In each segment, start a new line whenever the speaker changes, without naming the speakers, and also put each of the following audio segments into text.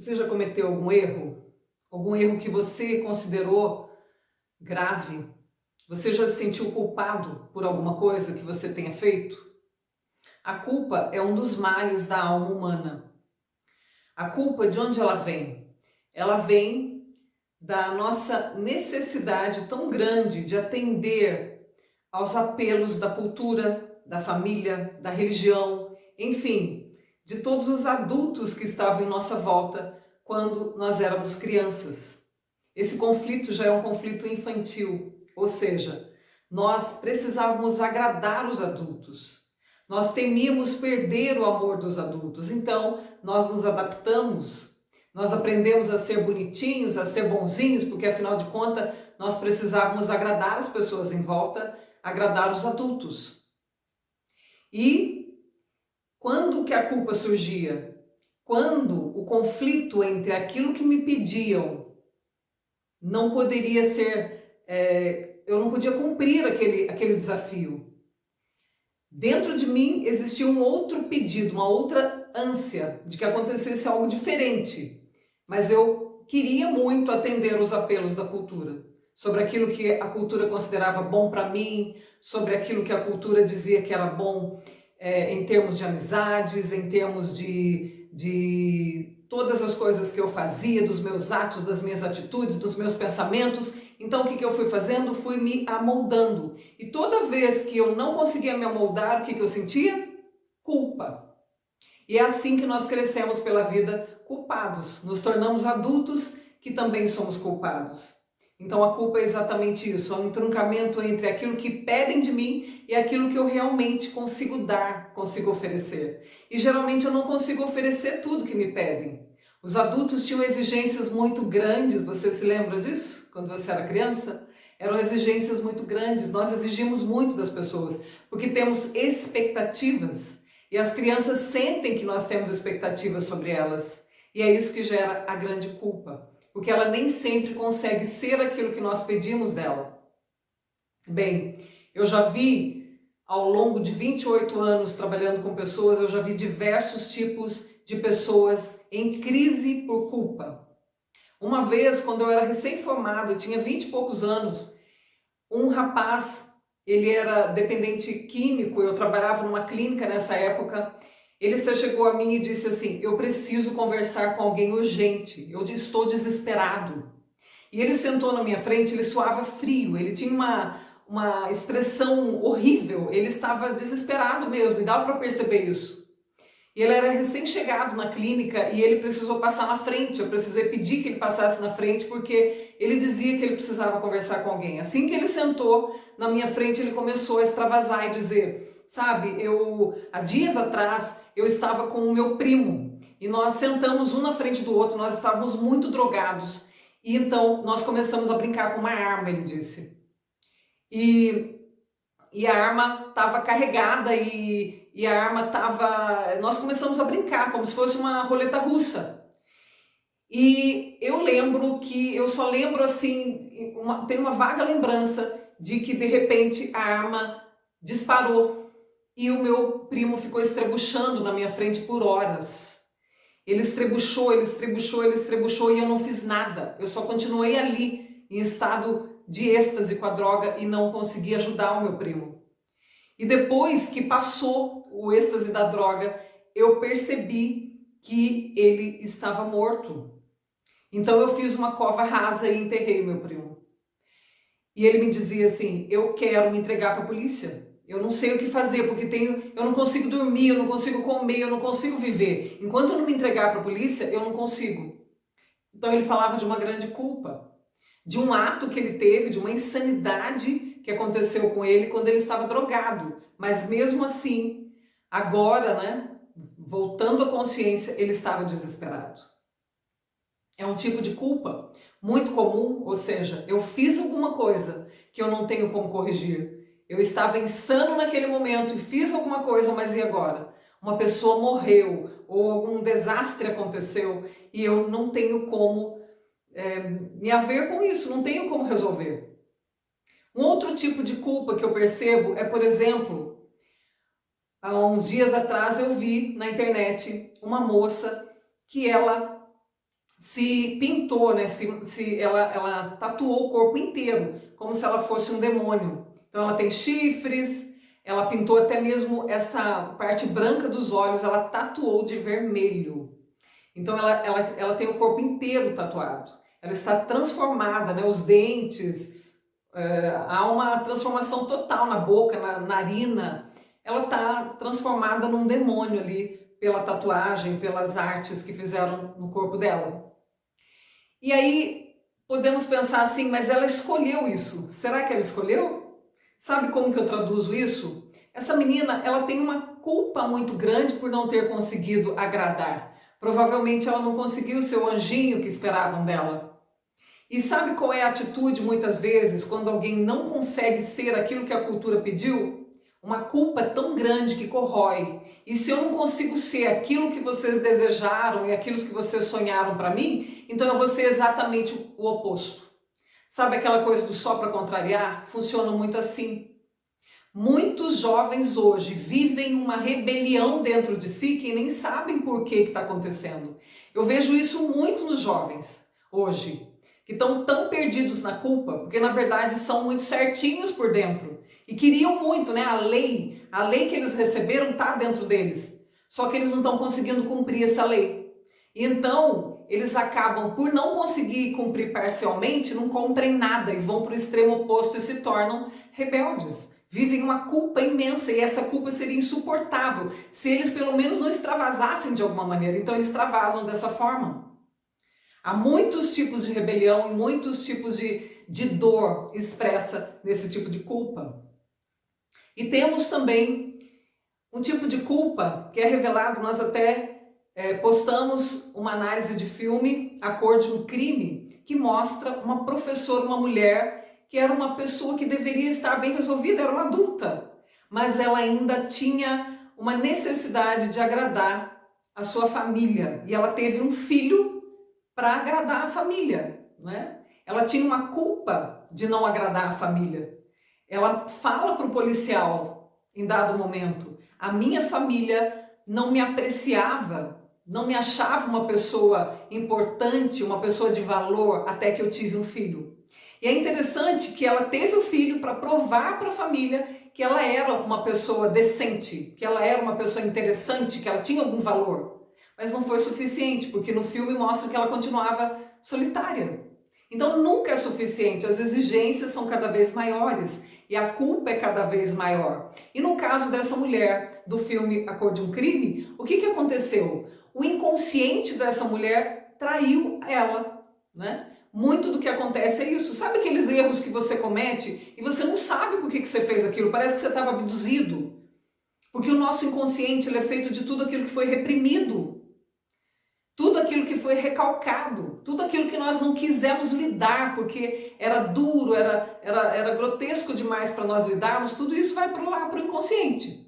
Você já cometeu algum erro? Algum erro que você considerou grave? Você já se sentiu culpado por alguma coisa que você tenha feito? A culpa é um dos males da alma humana. A culpa, de onde ela vem? Ela vem da nossa necessidade tão grande de atender aos apelos da cultura, da família, da religião, enfim, de todos os adultos que estavam em nossa volta quando nós éramos crianças. Esse conflito já é um conflito infantil, ou seja, nós precisávamos agradar os adultos. Nós temíamos perder o amor dos adultos, então nós nos adaptamos, nós aprendemos a ser bonitinhos, a ser bonzinhos, porque afinal de contas nós precisávamos agradar as pessoas em volta, agradar os adultos. E quando que a culpa surgia? Quando o conflito entre aquilo que me pediam não poderia ser, eu não podia cumprir aquele desafio. Dentro de mim existia um outro pedido, uma outra ânsia de que acontecesse algo diferente, mas eu queria muito atender os apelos da cultura, sobre aquilo que a cultura considerava bom para mim, sobre aquilo que a cultura dizia que era bom em termos de amizades, em termos de todas as coisas que eu fazia, dos meus atos, das minhas atitudes, dos meus pensamentos. Então o que eu fui fazendo? Fui me amoldando. E toda vez que eu não conseguia me amoldar, o que eu sentia? Culpa. E é assim que nós crescemos pela vida culpados. Nos tornamos adultos que também somos culpados. Então a culpa é exatamente isso, é um entroncamento entre aquilo que pedem de mim e aquilo que eu realmente consigo dar, consigo oferecer. E geralmente eu não consigo oferecer tudo que me pedem. Os adultos tinham exigências muito grandes, você se lembra disso? Quando você era criança? Eram exigências muito grandes, nós exigimos muito das pessoas, porque temos expectativas. E as crianças sentem que nós temos expectativas sobre elas. E é isso que gera a grande culpa, porque ela nem sempre consegue ser aquilo que nós pedimos dela. Bem, eu já vi, ao longo de 28 anos trabalhando com pessoas, eu já vi diversos tipos de pessoas em crise por culpa. Uma vez, quando eu era recém-formado, eu tinha 20 e poucos anos, um rapaz, ele era dependente químico, eu trabalhava numa clínica nessa época, ele se chegou a mim e disse assim: eu preciso conversar com alguém urgente, eu estou desesperado. E ele sentou na minha frente, ele suava frio, ele tinha uma expressão horrível, ele estava desesperado mesmo, e dava para perceber isso. E ele era recém-chegado na clínica e ele precisou passar na frente, eu precisei pedir que ele passasse na frente porque ele dizia que ele precisava conversar com alguém. Assim que ele sentou na minha frente, ele começou a extravasar e dizer: sabe, há dias atrás eu estava com o meu primo e nós sentamos um na frente do outro, nós estávamos muito drogados e então nós começamos a brincar com uma arma, ele disse. E a arma estava carregada e a arma estava... Nós começamos a brincar como se fosse uma roleta russa. E eu lembro que, eu só lembro assim, tenho uma vaga lembrança de que de repente a arma disparou e o meu primo ficou estrebuchando na minha frente por horas. Ele estrebuchou, ele estrebuchou, ele estrebuchou e eu não fiz nada. Eu só continuei ali em estado de êxtase com a droga e não consegui ajudar o meu primo. E depois que passou o êxtase da droga, eu percebi que ele estava morto. Então eu fiz uma cova rasa e enterrei meu primo. E ele me dizia assim: eu quero me entregar para a polícia. Eu não sei o que fazer, porque eu não consigo dormir, eu não consigo comer, eu não consigo viver. Enquanto eu não me entregar para a polícia, eu não consigo. Então ele falava de uma grande culpa, de um ato que ele teve, de uma insanidade que aconteceu com ele quando ele estava drogado. Mas mesmo assim, agora, né, voltando à consciência, ele estava desesperado. É um tipo de culpa muito comum, ou seja, eu fiz alguma coisa que eu não tenho como corrigir. Eu estava insano naquele momento e fiz alguma coisa, mas e agora? Uma pessoa morreu ou algum desastre aconteceu e eu não tenho como me haver com isso, não tenho como resolver. Um outro tipo de culpa que eu percebo é, por exemplo, há uns dias atrás eu vi na internet uma moça que ela se pintou, né? Se ela tatuou o corpo inteiro, como se ela fosse um demônio. Então ela tem chifres, ela pintou até mesmo essa parte branca dos olhos, ela tatuou de vermelho. Então ela tem o corpo inteiro tatuado. Ela está transformada, né? Os dentes, há uma transformação total na boca, na narina. Ela está transformada num demônio ali, pela tatuagem, pelas artes que fizeram no corpo dela. E aí podemos pensar assim, mas ela escolheu isso. Será que ela escolheu? Sabe como que eu traduzo isso? Essa menina, ela tem uma culpa muito grande por não ter conseguido agradar. Provavelmente ela não conseguiu ser o anjinho que esperavam dela. E sabe qual é a atitude muitas vezes quando alguém não consegue ser aquilo que a cultura pediu? Uma culpa tão grande que corrói. E se eu não consigo ser aquilo que vocês desejaram e aquilo que vocês sonharam para mim, então eu vou ser exatamente o oposto. Sabe aquela coisa do só para contrariar? Funciona muito assim. Muitos jovens hoje vivem uma rebelião dentro de si que nem sabem por que está acontecendo. Eu vejo isso muito nos jovens hoje, que estão tão perdidos na culpa, porque na verdade são muito certinhos por dentro. E queriam muito, né? A lei que eles receberam está dentro deles. Só que eles não estão conseguindo cumprir essa lei. Então, eles acabam, por não conseguir cumprir parcialmente, não cumprem nada e vão para o extremo oposto e se tornam rebeldes. Vivem uma culpa imensa e essa culpa seria insuportável se eles pelo menos não extravasassem de alguma maneira. Então, eles extravasam dessa forma. Há muitos tipos de rebelião e muitos tipos de dor expressa nesse tipo de culpa. E temos também um tipo de culpa que é revelado, nós até postamos uma análise de filme, A Cor de um Crime, que mostra uma professora, uma mulher, que era uma pessoa que deveria estar bem resolvida, era uma adulta, mas ela ainda tinha uma necessidade de agradar a sua família. E ela teve um filho para agradar a família, né? Ela tinha uma culpa de não agradar a família. Ela fala para o policial, em dado momento, a minha família não me apreciava, não me achava uma pessoa importante, uma pessoa de valor, até que eu tive um filho. E é interessante que ela teve o filho para provar para a família que ela era uma pessoa decente, que ela era uma pessoa interessante, que ela tinha algum valor. Mas não foi suficiente, porque no filme mostra que ela continuava solitária. Então nunca é suficiente, as exigências são cada vez maiores e a culpa é cada vez maior. E no caso dessa mulher do filme A Cor de um Crime, o que aconteceu? O inconsciente dessa mulher traiu ela, né? Muito do que acontece é isso. Sabe aqueles erros que você comete e você não sabe por que você fez aquilo? Parece que você estava abduzido. Porque o nosso inconsciente ele é feito de tudo aquilo que foi reprimido. Tudo aquilo que foi recalcado, tudo aquilo que nós não quisemos lidar, porque era duro, era grotesco demais para nós lidarmos, tudo isso vai para lá, para o inconsciente.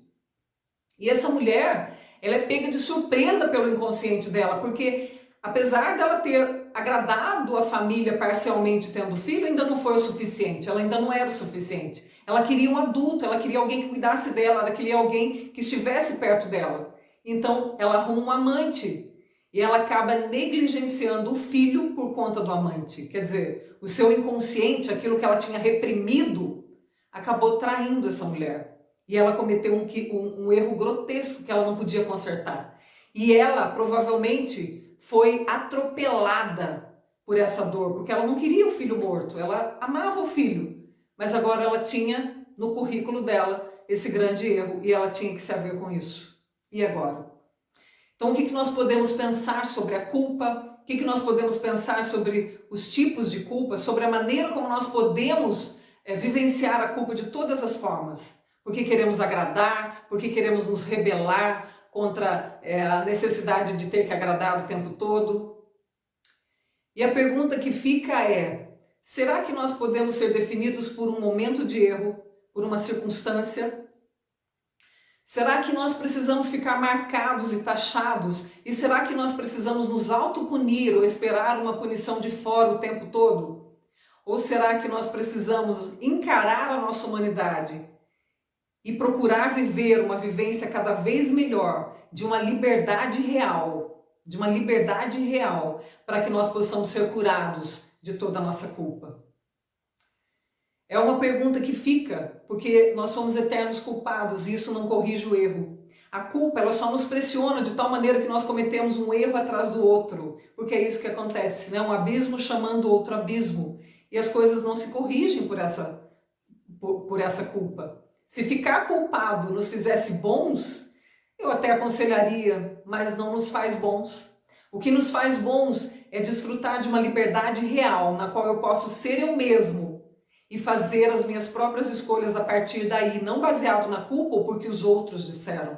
E essa mulher, ela é pega de surpresa pelo inconsciente dela, porque apesar dela ter agradado a família parcialmente tendo filho, ainda não foi o suficiente, ela ainda não era o suficiente. Ela queria um adulto, ela queria alguém que cuidasse dela, ela queria alguém que estivesse perto dela. Então ela arruma um amante. E ela acaba negligenciando o filho por conta do amante. Quer dizer, o seu inconsciente, aquilo que ela tinha reprimido, acabou traindo essa mulher. E ela cometeu um erro grotesco que ela não podia consertar. E ela provavelmente foi atropelada por essa dor, porque ela não queria o filho morto, ela amava o filho. Mas agora ela tinha no currículo dela esse grande erro e ela tinha que se haver com isso. E agora? Então, o que nós podemos pensar sobre a culpa? O que nós podemos pensar sobre os tipos de culpa? Sobre a maneira como nós podemos vivenciar a culpa de todas as formas? Porque queremos agradar, porque queremos nos rebelar contra a necessidade de ter que agradar o tempo todo. E a pergunta que fica é, será que nós podemos ser definidos por um momento de erro, por uma circunstância? Será que nós precisamos ficar marcados e taxados? E será que nós precisamos nos autopunir ou esperar uma punição de fora o tempo todo? Ou será que nós precisamos encarar a nossa humanidade e procurar viver uma vivência cada vez melhor de uma liberdade real, de uma liberdade real, para que nós possamos ser curados de toda a nossa culpa? É uma pergunta que fica, porque nós somos eternos culpados e isso não corrige o erro. A culpa, ela só nos pressiona de tal maneira que nós cometemos um erro atrás do outro, porque é isso que acontece, né? Um abismo chamando outro abismo, e as coisas não se corrigem por essa culpa. Se ficar culpado nos fizesse bons, eu até aconselharia, mas não nos faz bons. O que nos faz bons é desfrutar de uma liberdade real, na qual eu posso ser eu mesmo e fazer as minhas próprias escolhas a partir daí, não baseado na culpa ou porque os outros disseram.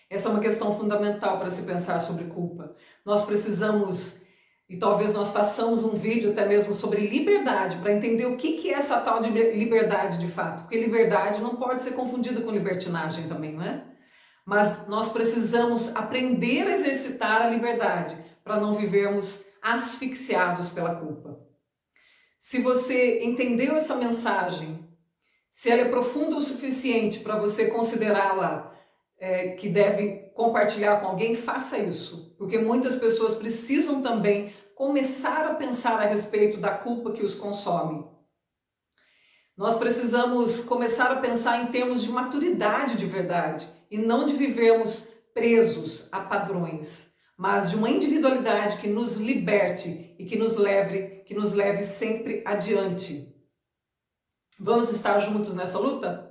Essa é uma questão fundamental para se pensar sobre culpa. Nós precisamos, e talvez nós façamos um vídeo até mesmo sobre liberdade, para entender o que é essa tal de liberdade de fato. Porque liberdade não pode ser confundida com libertinagem também, não é? Mas nós precisamos aprender a exercitar a liberdade para não vivermos asfixiados pela culpa. Se você entendeu essa mensagem, se ela é profunda o suficiente para você considerá-la que deve compartilhar com alguém, faça isso. Porque muitas pessoas precisam também começar a pensar a respeito da culpa que os consome. Nós precisamos começar a pensar em termos de maturidade de verdade e não de vivermos presos a padrões, mas de uma individualidade que nos liberte e que nos leve sempre adiante. Vamos estar juntos nessa luta?